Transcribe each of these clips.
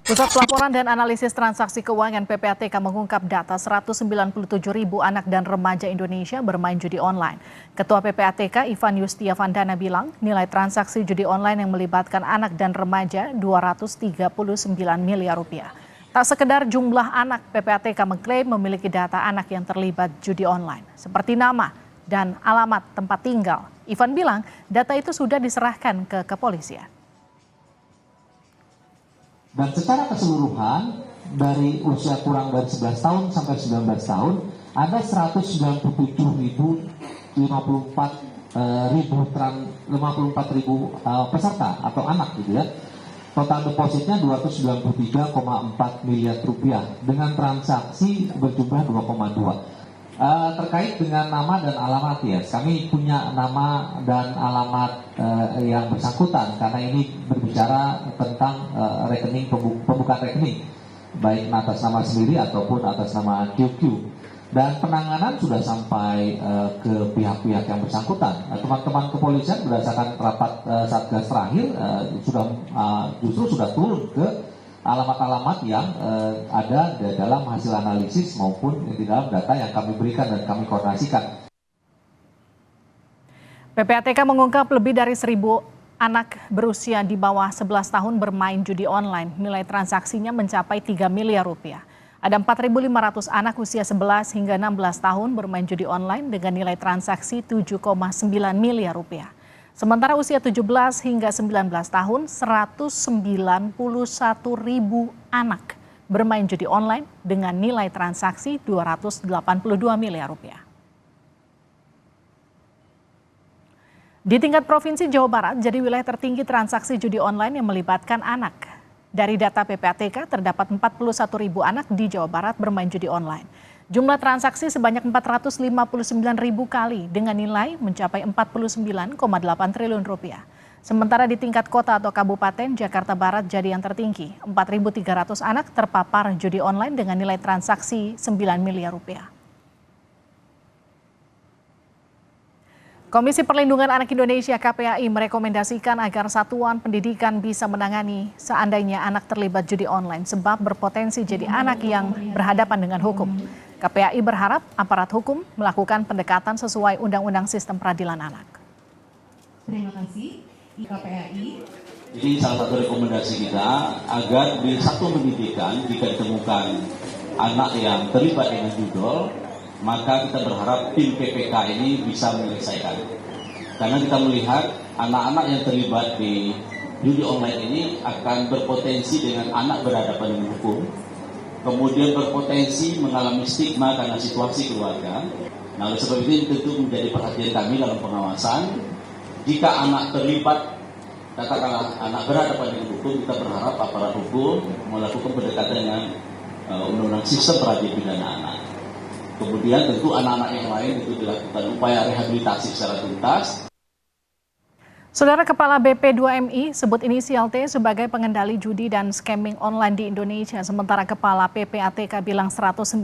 Pusat Pelaporan dan Analisis Transaksi Keuangan PPATK mengungkap data 197 ribu anak dan remaja Indonesia bermain judi online. Ketua PPATK Ivan Yustiavandana bilang nilai transaksi judi online yang melibatkan anak dan remaja 239 miliar rupiah. Tak sekedar jumlah anak, PPATK mengklaim memiliki data anak yang terlibat judi online, seperti nama dan alamat tempat tinggal. Ivan bilang data itu sudah diserahkan ke kepolisian. Dan secara keseluruhan dari usia kurang dari 11 tahun sampai 19 tahun ada 197.054 ribu peserta atau anak gitu ya. Total depositnya 293,4 miliar rupiah dengan transaksi berjumlah 2,2. Terkait dengan nama dan alamat ya, kami punya nama dan alamat yang bersangkutan karena ini berbicara tentang rekening pembukaan rekening baik atas nama sendiri ataupun atas nama QQ, dan penanganan sudah sampai ke pihak-pihak yang bersangkutan. Teman-teman kepolisian berdasarkan rapat Satgas terakhir justru sudah turun ke alamat-alamat yang ada dalam hasil analisis maupun di dalam data yang kami berikan dan kami koordinasikan. PPATK mengungkap lebih dari 1.000 anak berusia di bawah 11 tahun bermain judi online. Nilai transaksinya mencapai 3 miliar rupiah. Ada 4.500 anak usia 11 hingga 16 tahun bermain judi online dengan nilai transaksi 7,9 miliar rupiah. Sementara usia 17 hingga 19 tahun, 191 ribu anak bermain judi online dengan nilai transaksi 282 miliar rupiah. Di tingkat Provinsi Jawa Barat, jadi wilayah tertinggi transaksi judi online yang melibatkan anak. Dari data PPATK, terdapat 41 ribu anak di Jawa Barat bermain judi online. Jumlah transaksi sebanyak 459 ribu kali dengan nilai mencapai 49,8 triliun rupiah. Sementara di tingkat kota atau kabupaten, Jakarta Barat jadi yang tertinggi. 4.300 anak terpapar judi online dengan nilai transaksi 9 miliar rupiah. Komisi Perlindungan Anak Indonesia KPAI merekomendasikan agar satuan pendidikan bisa menangani seandainya anak terlibat judi online sebab berpotensi jadi anak yang berhadapan dengan hukum. KPAI berharap aparat hukum melakukan pendekatan sesuai Undang-Undang Sistem Peradilan Anak. Terima kasih KPAI. Ini salah satu rekomendasi kita agar di satu pendidikan jika ditemukan anak yang terlibat dengan judul, maka kita berharap tim PPK ini bisa menyelesaikan. Karena kita melihat anak-anak yang terlibat di judi online ini akan berpotensi dengan anak berhadapan dengan hukum, kemudian berpotensi mengalami stigma karena situasi keluarga. Nah, oleh sebab itu tentu menjadi perhatian kami dalam pengawasan. Jika anak terlibat, katakanlah anak berhadapan dengan hukum, kita berharap aparat hukum melakukan pendekatan dengan Undang-Undang Sistem Peradilan Pidana Anak. Kemudian tentu anak-anak yang lain itu dilakukan upaya rehabilitasi secara tuntas. Saudara Kepala BP2MI sebut inisial T sebagai pengendali judi dan scamming online di Indonesia. Sementara Kepala PPATK bilang 197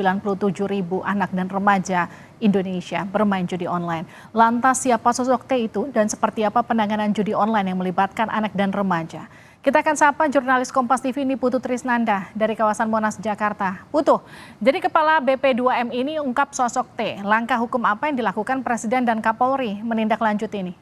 ribu anak dan remaja Indonesia bermain judi online. Lantas siapa sosok T itu dan seperti apa penanganan judi online yang melibatkan anak dan remaja? Kita akan sapa jurnalis Kompas TV ini Putu Trisnanda dari kawasan Monas, Jakarta. Putu, jadi Kepala BP2M ini ungkap sosok T. Langkah hukum apa yang dilakukan Presiden dan Kapolri menindaklanjuti ini?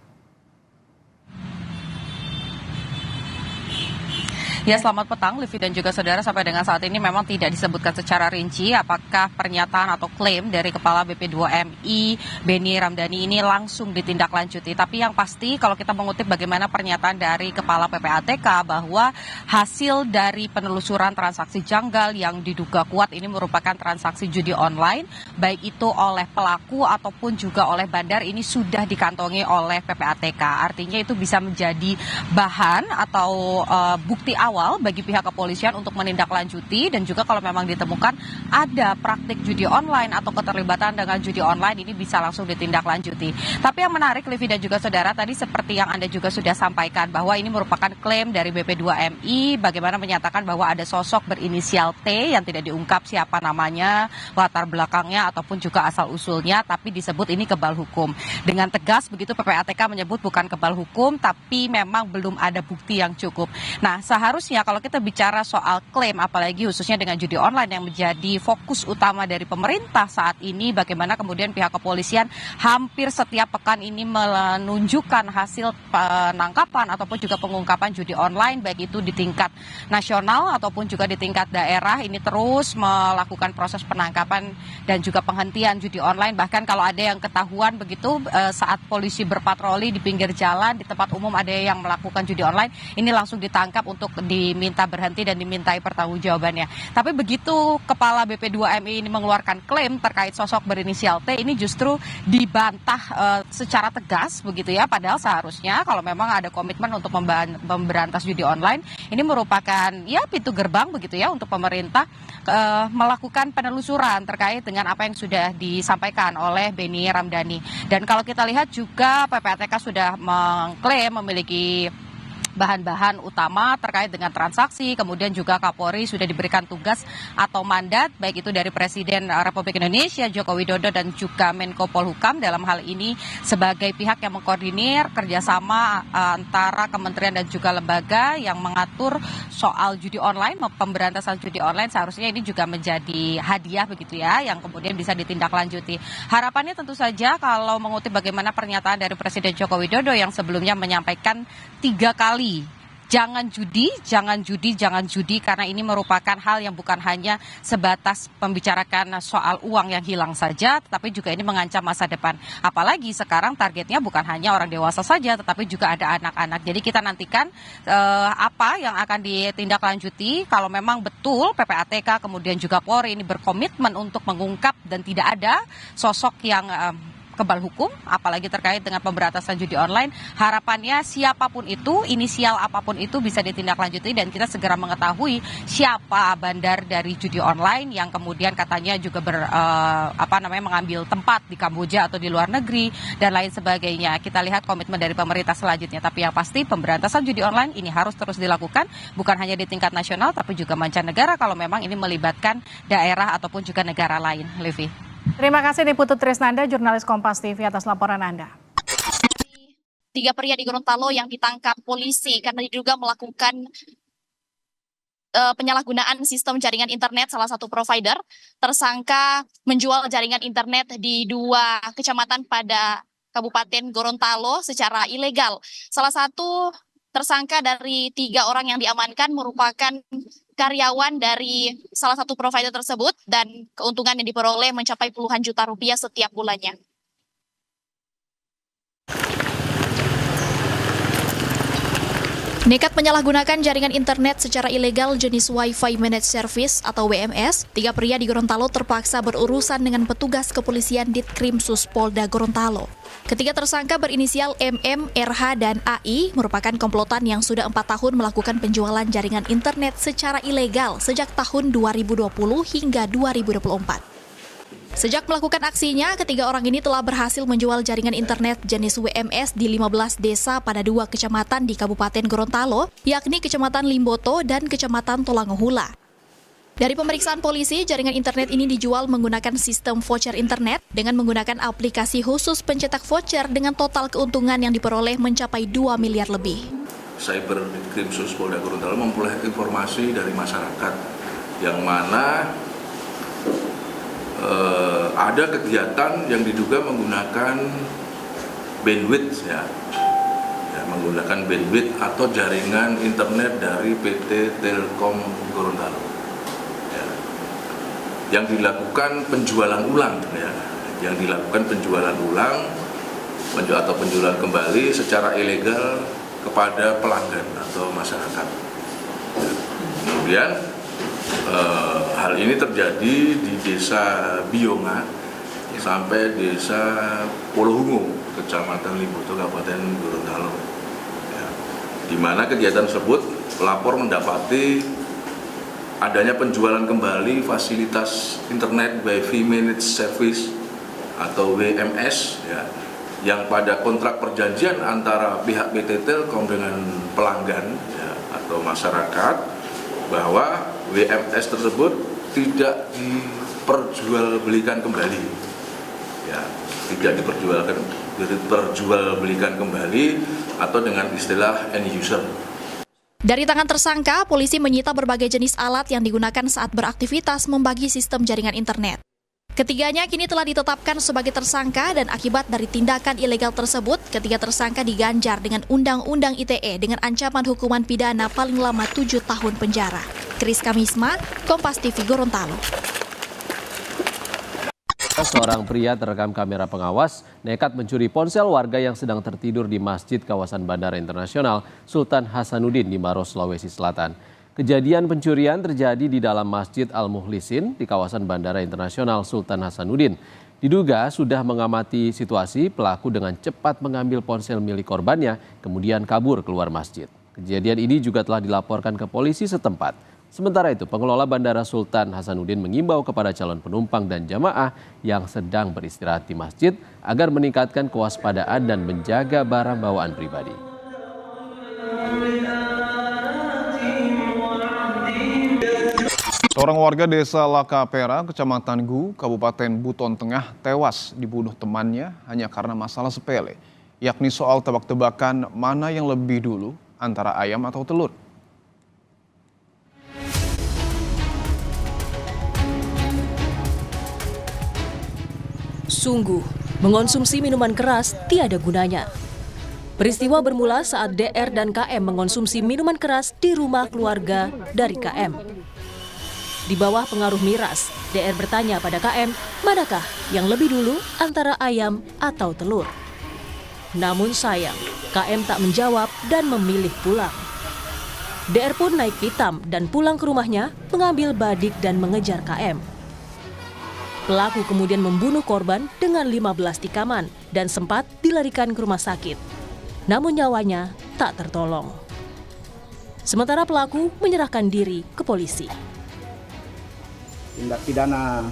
Ya, selamat petang Livi dan juga saudara. Sampai dengan saat ini memang tidak disebutkan secara rinci apakah pernyataan atau klaim dari Kepala BP2MI Beni Ramdhani ini langsung ditindaklanjuti. Tapi yang pasti kalau kita mengutip bagaimana pernyataan dari Kepala PPATK bahwa hasil dari penelusuran transaksi janggal yang diduga kuat ini merupakan transaksi judi online, baik itu oleh pelaku ataupun juga oleh bandar, ini sudah dikantongi oleh PPATK. Artinya itu bisa menjadi bahan atau bukti awal bagi pihak kepolisian untuk menindaklanjuti, dan juga kalau memang ditemukan ada praktik judi online atau keterlibatan dengan judi online, ini bisa langsung ditindaklanjuti. Tapi yang menarik Livi dan juga saudara, tadi seperti yang Anda juga sudah sampaikan bahwa ini merupakan klaim dari BP2MI bagaimana menyatakan bahwa ada sosok berinisial T yang tidak diungkap siapa namanya, latar belakangnya ataupun juga asal usulnya, tapi disebut ini kebal hukum. Dengan tegas begitu PPATK menyebut bukan kebal hukum tapi memang belum ada bukti yang cukup. Nah, seharusnya seharusnya kalau kita bicara soal klaim, apalagi khususnya dengan judi online yang menjadi fokus utama dari pemerintah saat ini, bagaimana kemudian pihak kepolisian hampir setiap pekan ini menunjukkan hasil penangkapan ataupun juga pengungkapan judi online, baik itu di tingkat nasional ataupun juga di tingkat daerah, ini terus melakukan proses penangkapan dan juga penghentian judi online. Bahkan kalau ada yang ketahuan begitu saat polisi berpatroli di pinggir jalan, di tempat umum ada yang melakukan judi online, ini langsung ditangkap untuk diminta berhenti dan dimintai pertanggungjawabannya. Tapi begitu Kepala BP2MI ini mengeluarkan klaim terkait sosok berinisial T, ini justru dibantah secara tegas begitu ya. Padahal seharusnya kalau memang ada komitmen untuk memberantas judi online, ini merupakan ya pintu gerbang begitu ya untuk pemerintah melakukan penelusuran terkait dengan apa yang sudah disampaikan oleh Benny Ramdhani. Dan kalau kita lihat juga PPATK sudah mengklaim memiliki bahan-bahan utama terkait dengan transaksi, kemudian juga Kapolri sudah diberikan tugas atau mandat baik itu dari Presiden Republik Indonesia Joko Widodo dan juga Menko Polhukam dalam hal ini sebagai pihak yang mengkoordinir kerjasama antara kementerian dan juga lembaga yang mengatur soal judi online, pemberantasan judi online. Seharusnya ini juga menjadi hadiah begitu ya yang kemudian bisa ditindaklanjuti. Harapannya tentu saja kalau mengutip bagaimana pernyataan dari Presiden Joko Widodo yang sebelumnya menyampaikan 3 kali jangan judi, jangan judi, jangan judi, karena ini merupakan hal yang bukan hanya sebatas membicarakan soal uang yang hilang saja, tetapi juga ini mengancam masa depan. Apalagi sekarang targetnya bukan hanya orang dewasa saja, tetapi juga ada anak-anak. Jadi kita nantikan apa yang akan ditindaklanjuti kalau memang betul PPATK kemudian juga Polri ini berkomitmen untuk mengungkap dan tidak ada sosok yang kebal hukum, apalagi terkait dengan pemberantasan judi online. Harapannya siapapun itu, inisial apapun itu bisa ditindaklanjuti dan kita segera mengetahui siapa bandar dari judi online yang kemudian katanya juga mengambil tempat di Kamboja atau di luar negeri dan lain sebagainya. Kita lihat komitmen dari pemerintah selanjutnya. Tapi yang pasti pemberantasan judi online ini harus terus dilakukan, bukan hanya di tingkat nasional tapi juga mancanegara kalau memang ini melibatkan daerah ataupun juga negara lain. Livi. Terima kasih Niputu Trisnanda, jurnalis Kompas TV atas laporan Anda. 3 pria di Gorontalo yang ditangkap polisi karena diduga melakukan penyalahgunaan sistem jaringan internet salah satu provider. Tersangka menjual jaringan internet di 2 kecamatan pada Kabupaten Gorontalo secara ilegal. Salah satu tersangka dari 3 orang yang diamankan merupakan karyawan dari salah satu provider tersebut dan keuntungan yang diperoleh mencapai puluhan juta rupiah setiap bulannya. Nekat menyalahgunakan jaringan internet secara ilegal jenis Wi-Fi Managed Service atau WMS, 3 pria di Gorontalo terpaksa berurusan dengan petugas kepolisian Ditkrimsus Polda Gorontalo. Ketiga tersangka berinisial MM, RH, dan AI merupakan komplotan yang sudah 4 tahun melakukan penjualan jaringan internet secara ilegal sejak tahun 2020 hingga 2024. Sejak melakukan aksinya, ketiga orang ini telah berhasil menjual jaringan internet jenis WMS di 15 desa pada 2 kecamatan di Kabupaten Gorontalo, yakni Kecamatan Limboto dan Kecamatan Tolangohula. Dari pemeriksaan polisi, jaringan internet ini dijual menggunakan sistem voucher internet dengan menggunakan aplikasi khusus pencetak voucher dengan total keuntungan yang diperoleh mencapai 2 miliar lebih. Cyber Ditkrimsus Polda Gorontalo memperoleh informasi dari masyarakat yang mana ada kegiatan yang diduga menggunakan bandwidth menggunakan bandwidth atau jaringan internet dari PT Telkom Gorontalo. Yang dilakukan penjualan ulang atau penjualan kembali secara ilegal kepada pelanggan atau masyarakat. Kemudian hal ini terjadi di Desa Biyonga sampai Desa Polohungu, Kecamatan Limboto, Kabupaten Gorontalo. Di mana kegiatan tersebut pelapor mendapati adanya penjualan kembali fasilitas internet Wi-Fi Managed Service atau WMS yang pada kontrak perjanjian antara pihak PT Telkom dengan pelanggan atau masyarakat bahwa WMS tersebut tidak diperjualbelikan kembali, tidak diperjualbelikan kembali atau dengan istilah end user. Dari tangan tersangka, polisi menyita berbagai jenis alat yang digunakan saat beraktivitas membagi sistem jaringan internet. Ketiganya kini telah ditetapkan sebagai tersangka dan akibat dari tindakan ilegal tersebut, ketiga tersangka diganjar dengan Undang-Undang ITE dengan ancaman hukuman pidana paling lama 7 tahun penjara. Kris Kamisma, Kompas TV Gorontalo. Seorang pria terekam kamera pengawas nekat mencuri ponsel warga yang sedang tertidur di masjid kawasan Bandara Internasional Sultan Hasanuddin di Maros, Sulawesi Selatan. Kejadian pencurian terjadi di dalam Masjid Al-Mukhlisin di kawasan Bandara Internasional Sultan Hasanuddin. Diduga sudah mengamati situasi, pelaku dengan cepat mengambil ponsel milik korbannya, kemudian kabur keluar masjid. Kejadian ini juga telah dilaporkan ke polisi setempat. Sementara itu, pengelola Bandara Sultan Hasanuddin mengimbau kepada calon penumpang dan jamaah yang sedang beristirahat di masjid agar meningkatkan kewaspadaan dan menjaga barang bawaan pribadi. Seorang warga desa Lakapera, Kecamatan Gu, Kabupaten Buton Tengah tewas dibunuh temannya hanya karena masalah sepele, yakni soal tebak-tebakan mana yang lebih dulu antara ayam atau telur. Sungguh, mengonsumsi minuman keras tiada gunanya. Peristiwa bermula saat DR dan KM mengonsumsi minuman keras di rumah keluarga dari KM. Di bawah pengaruh miras, DR bertanya pada KM, manakah yang lebih dulu antara ayam atau telur? Namun sayang, KM tak menjawab dan memilih pulang. DR pun naik pitam dan pulang ke rumahnya mengambil badik dan mengejar KM. Pelaku kemudian membunuh korban dengan 15 tikaman dan sempat dilarikan ke rumah sakit. Namun nyawanya tak tertolong. Sementara pelaku menyerahkan diri ke polisi. Tindak pidana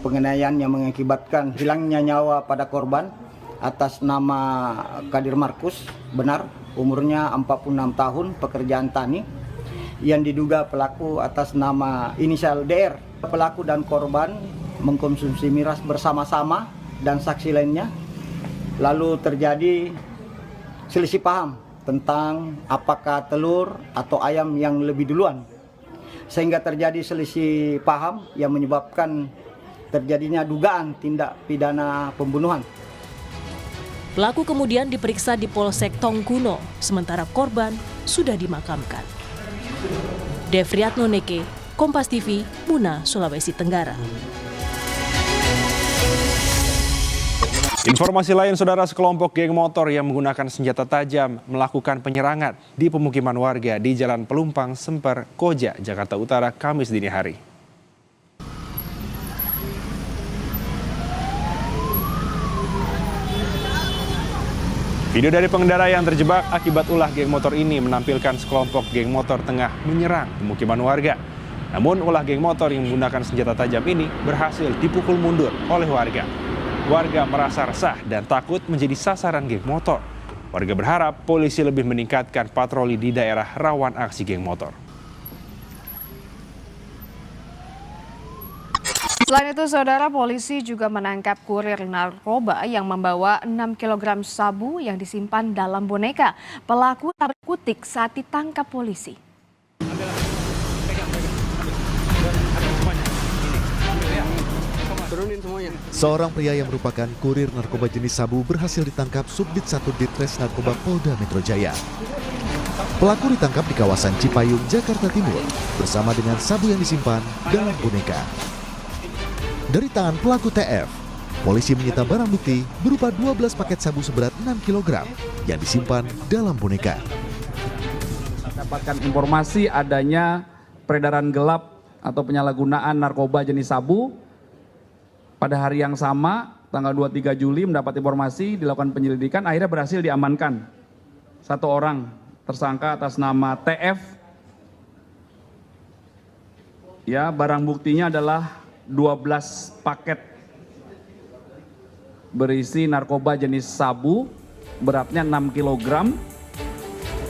penganiayaan yang mengakibatkan hilangnya nyawa pada korban atas nama Kadir Markus, benar, umurnya 46 tahun, pekerjaan tani, yang diduga pelaku atas nama inisial DR. Pelaku dan korban mengkonsumsi miras bersama-sama dan saksi lainnya. Lalu terjadi selisih paham tentang apakah telur atau ayam yang lebih duluan. Sehingga terjadi selisih paham yang menyebabkan terjadinya dugaan tindak pidana pembunuhan. Pelaku kemudian diperiksa di Polsek Tongkuno, sementara korban sudah dimakamkan. Devriatno Neke, Kompas TV, Muna, Sulawesi Tenggara. Informasi lain, saudara, sekelompok geng motor yang menggunakan senjata tajam melakukan penyerangan di pemukiman warga di Jalan Pelumpang, Semper, Koja, Jakarta Utara, Kamis dini hari. Video dari pengendara yang terjebak akibat ulah geng motor ini menampilkan sekelompok geng motor tengah menyerang pemukiman warga. Namun ulah geng motor yang menggunakan senjata tajam ini berhasil dipukul mundur oleh warga. Warga merasa resah dan takut menjadi sasaran geng motor. Warga berharap polisi lebih meningkatkan patroli di daerah rawan aksi geng motor. Selain itu, saudara, polisi juga menangkap kurir narkoba yang membawa 6 kg sabu yang disimpan dalam boneka. Pelaku terkutik saat ditangkap polisi. Seorang pria yang merupakan kurir narkoba jenis sabu berhasil ditangkap Subdit 1 Ditres Narkoba Polda Metro Jaya. Pelaku ditangkap di kawasan Cipayung, Jakarta Timur bersama dengan sabu yang disimpan dalam boneka. Dari tangan pelaku TF, polisi menyita barang bukti berupa 12 paket sabu seberat 6 kg yang disimpan dalam boneka. Dapatkan informasi adanya peredaran gelap atau penyalahgunaan narkoba jenis sabu. Pada hari yang sama, tanggal 23 Juli mendapat informasi, dilakukan penyelidikan, akhirnya berhasil diamankan. 1 orang tersangka atas nama TF. Ya, barang buktinya adalah 12 paket berisi narkoba jenis sabu, beratnya 6 kg.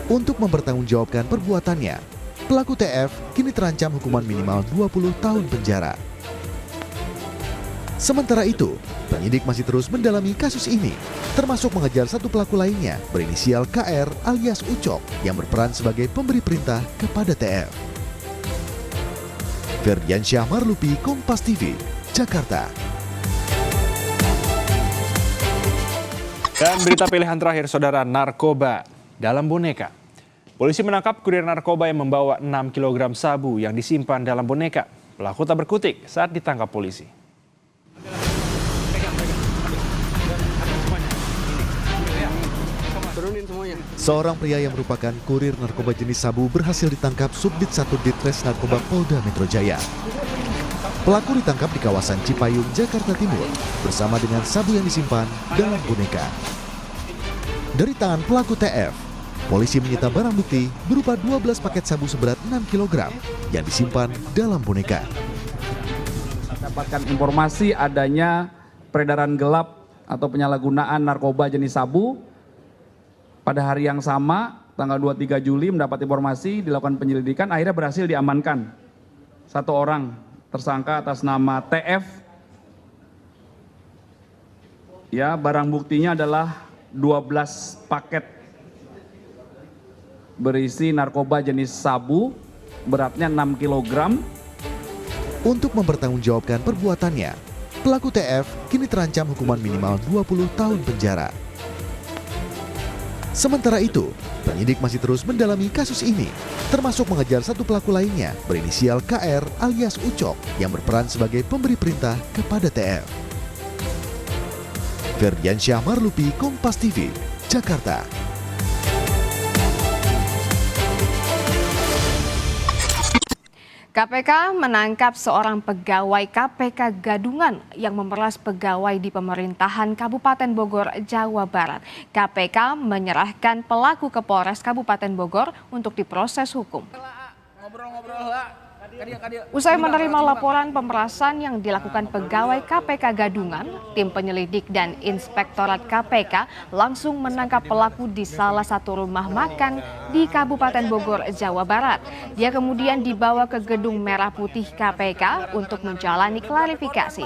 Untuk mempertanggungjawabkan perbuatannya, pelaku TF kini terancam hukuman minimal 20 tahun penjara. Sementara itu, penyidik masih terus mendalami kasus ini, termasuk mengejar satu pelaku lainnya berinisial KR alias Ucok yang berperan sebagai pemberi perintah kepada TF. Ferdiansyah Marlupi, Kompas TV, Jakarta. Dan berita pilihan terakhir, saudara, narkoba dalam boneka. Polisi menangkap kurir narkoba yang membawa 6 kg sabu yang disimpan dalam boneka. Pelaku tak berkutik saat ditangkap polisi. Seorang pria yang merupakan kurir narkoba jenis sabu berhasil ditangkap Subdit 1 Ditres Narkoba Polda Metro Jaya. Pelaku ditangkap di kawasan Cipayung, Jakarta Timur bersama dengan sabu yang disimpan dalam boneka. Dari tangan pelaku TF, polisi menyita barang bukti berupa 12 paket sabu seberat 6 kg yang disimpan dalam boneka. Dapatkan informasi adanya peredaran gelap atau penyalahgunaan narkoba jenis sabu. Pada hari yang sama, tanggal 23 Juli mendapat informasi, dilakukan penyelidikan, akhirnya berhasil diamankan. Satu orang tersangka atas nama TF. Ya, barang buktinya adalah 12 paket berisi narkoba jenis sabu, beratnya 6 kg. Untuk mempertanggungjawabkan perbuatannya, pelaku TF kini terancam hukuman minimal 20 tahun penjara. Sementara itu, penyidik masih terus mendalami kasus ini, termasuk mengejar satu pelaku lainnya berinisial KR alias Ucok yang berperan sebagai pemberi perintah kepada TF. Ferdiansyah Marlupi, Kompas TV, Jakarta. KPK menangkap seorang pegawai KPK Gadungan yang memeras pegawai di pemerintahan Kabupaten Bogor, Jawa Barat. KPK menyerahkan pelaku ke Polres Kabupaten Bogor untuk diproses hukum. Usai menerima laporan pemerasan yang dilakukan pegawai KPK Gadungan, tim penyelidik dan inspektorat KPK langsung menangkap pelaku di salah satu rumah makan di Kabupaten Bogor, Jawa Barat. Dia kemudian dibawa ke gedung Merah Putih KPK untuk menjalani klarifikasi.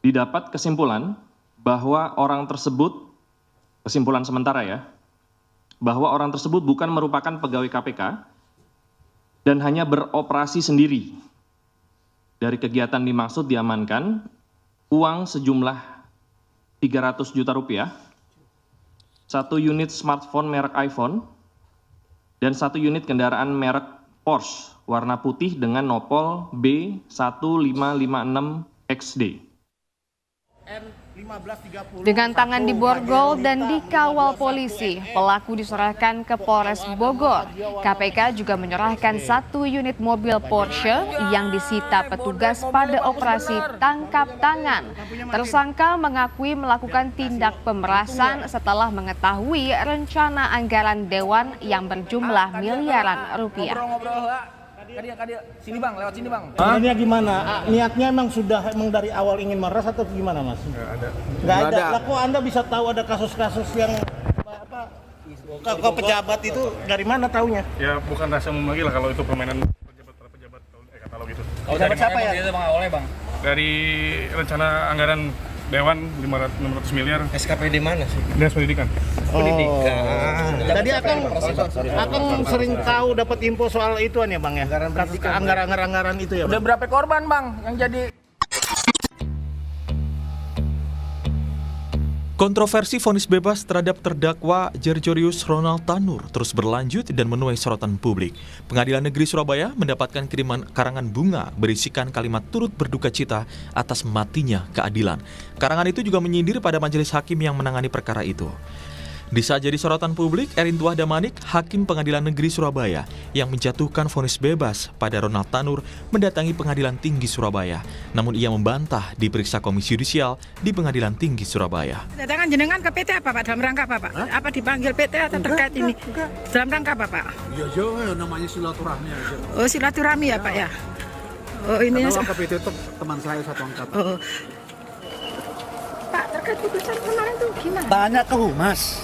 Didapat kesimpulan bahwa orang tersebut, kesimpulan sementara ya, bahwa orang tersebut bukan merupakan pegawai KPK dan hanya beroperasi sendiri. Dari kegiatan dimaksud diamankan uang sejumlah 300 juta rupiah, 1 unit smartphone merek iPhone, dan 1 unit kendaraan merek Porsche warna putih dengan nopol B1556XD. Dengan tangan diborgol dan dikawal polisi, pelaku diserahkan ke Polres Bogor. KPK juga menyerahkan 1 unit mobil Porsche yang disita petugas pada operasi tangkap tangan. Tersangka mengakui melakukan tindak pemerasan setelah mengetahui rencana anggaran Dewan yang berjumlah miliaran rupiah. Sini bang, lewat sini bang. Sebenarnya gimana? Niatnya emang sudah dari awal ingin meres atau gimana mas? Nggak ada. Lah kok Anda bisa tahu ada kasus-kasus yang kok pejabat itu dari mana taunya? Ya bukan rahasia umum lagi lah kalau itu permainan pejabat katalog itu. Oh, dari siapa ya? Itu bang awalnya bang? Dari rencana anggaran Dewan 500 miliar. SKPD mana sih? Dinas Pendidikan. Pendidikan. Tadi Akang sering tahu dapat info soal ituan ya bang ya? Anggaran itu ya bang? Udah berapa korban bang yang jadi? Kontroversi vonis bebas terhadap terdakwa Gerjorius Ronald Tanur terus berlanjut dan menuai sorotan publik. Pengadilan Negeri Surabaya mendapatkan kiriman karangan bunga berisikan kalimat turut berduka cita atas matinya keadilan. Karangan itu juga menyindir pada majelis hakim yang menangani perkara itu. Di saat jadi sorotan publik, Erintuah Damanik, Hakim Pengadilan Negeri Surabaya yang menjatuhkan vonis bebas pada Ronald Tanur mendatangi Pengadilan Tinggi Surabaya. Namun ia membantah diperiksa Komisi Yudisial di Pengadilan Tinggi Surabaya. Kedatangan jenengan ke PT apa Pak? Dalam rangka apa Pak? Apa dipanggil PT atau terkait ini? Dalam rangka apa Pak? Ya namanya silaturahmi aja. Oh silaturahmi ya Pak ya? Oh ini karena ke PT itu teman saya satu angkatan. Oh. Pak, terkait putusan kemarin tuh gimana? Tanya ke Humas.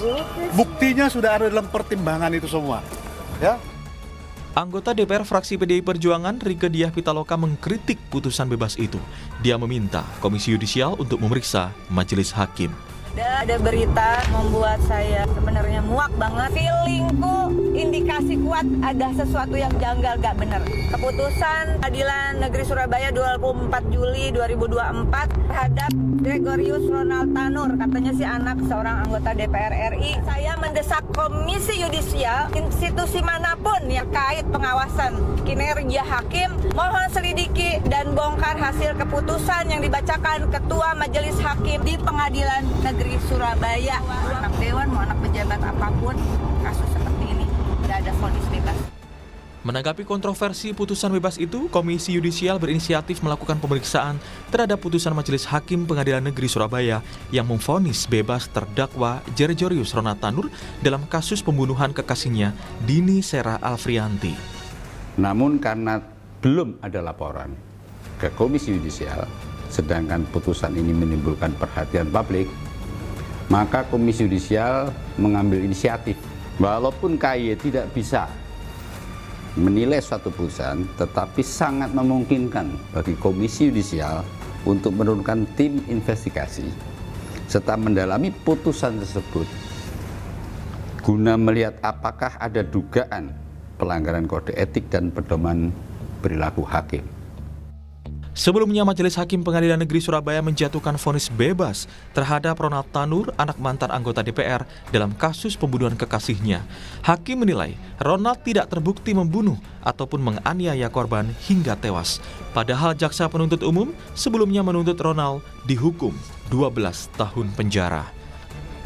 Buktinya sudah ada dalam pertimbangan itu semua. Ya. Anggota DPR fraksi PDI Perjuangan Rieke Diah Pitaloka mengkritik putusan bebas itu. Dia meminta Komisi Yudisial untuk memeriksa majelis hakim. Ada berita membuat saya sebenarnya muak banget. Feelingku indikasi kuat ada sesuatu yang janggal gak benar. Keputusan Pengadilan Negeri Surabaya 24 Juli 2024 terhadap Gregorius Ronald Tanur, katanya si anak seorang anggota DPR RI. Saya mendesak Komisi Yudisial, institusi manapun yang kait pengawasan kinerja hakim, mohon selidiki dan bongkar hasil keputusan yang dibacakan Ketua Majelis Hakim di Pengadilan Negeri Surabaya. Anak dewan mau anak pejabat apapun, kasus seperti ini tidak ada vonis bebas. Menanggapi kontroversi putusan bebas itu, Komisi Yudisial berinisiatif melakukan pemeriksaan terhadap putusan Majelis Hakim Pengadilan Negeri Surabaya yang memvonis bebas terdakwa Gregorius Ronald Tanur dalam kasus pembunuhan kekasihnya Dini Sera Alfrianti. Namun karena belum ada laporan ke Komisi Yudisial, sedangkan putusan ini menimbulkan perhatian publik, maka Komisi Yudisial mengambil inisiatif. Walaupun KY tidak bisa menilai suatu putusan, tetapi sangat memungkinkan bagi Komisi Yudisial untuk menurunkan tim investigasi serta mendalami putusan tersebut guna melihat apakah ada dugaan pelanggaran kode etik dan pedoman perilaku hakim. Sebelumnya, Majelis Hakim Pengadilan Negeri Surabaya menjatuhkan vonis bebas terhadap Ronald Tanur, anak mantan anggota DPR, dalam kasus pembunuhan kekasihnya. Hakim menilai Ronald tidak terbukti membunuh ataupun menganiaya korban hingga tewas. Padahal jaksa penuntut umum sebelumnya menuntut Ronald dihukum 12 tahun penjara.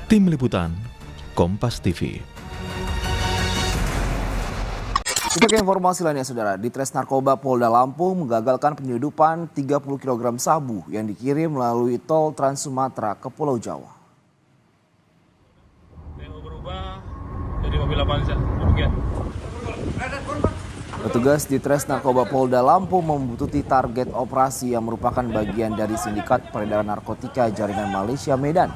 Tim Liputan, Kompas TV. Untuk informasi lainnya, Saudara, Ditres Narkoba Polda Lampung menggagalkan penyeludupan 30 kg sabu yang dikirim melalui tol Trans Sumatera ke Pulau Jawa. Jadi mobil apa aja? Petugas Ditres Narkoba Polda Lampung membutuhkan target operasi yang merupakan bagian dari sindikat peredaran narkotika jaringan Malaysia Medan.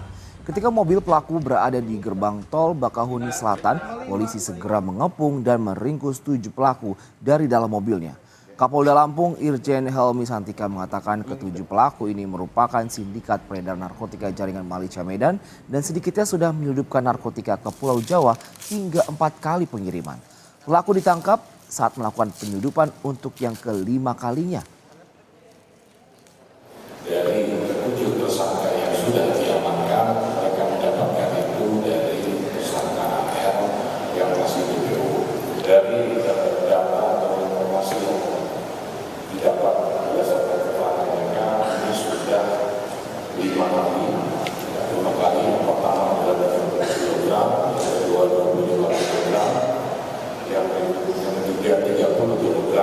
Ketika mobil pelaku berada di gerbang tol Bakahuni Selatan, polisi segera mengepung dan meringkus 7 pelaku dari dalam mobilnya. Kapolda Lampung Irjen Helmi Santika mengatakan ketujuh pelaku ini merupakan sindikat peredaran narkotika jaringan Malaysia Medan dan sedikitnya sudah menyelundupkan narkotika ke Pulau Jawa hingga 4 kali pengiriman. Pelaku ditangkap saat melakukan penyelundupan untuk yang kelima kalinya. Dari 7 tersangka yang sudah diamankan, mereka mendapatkan itu dari tersangka AR yang masih DPO. Dari data atau informasi yang didapat berdasarkan keterangan mereka, ini sudah 5 kali. 5 kali, yang pertama adalah 12 kg, yang kedua 25 kg, yang ketiga 30 kg,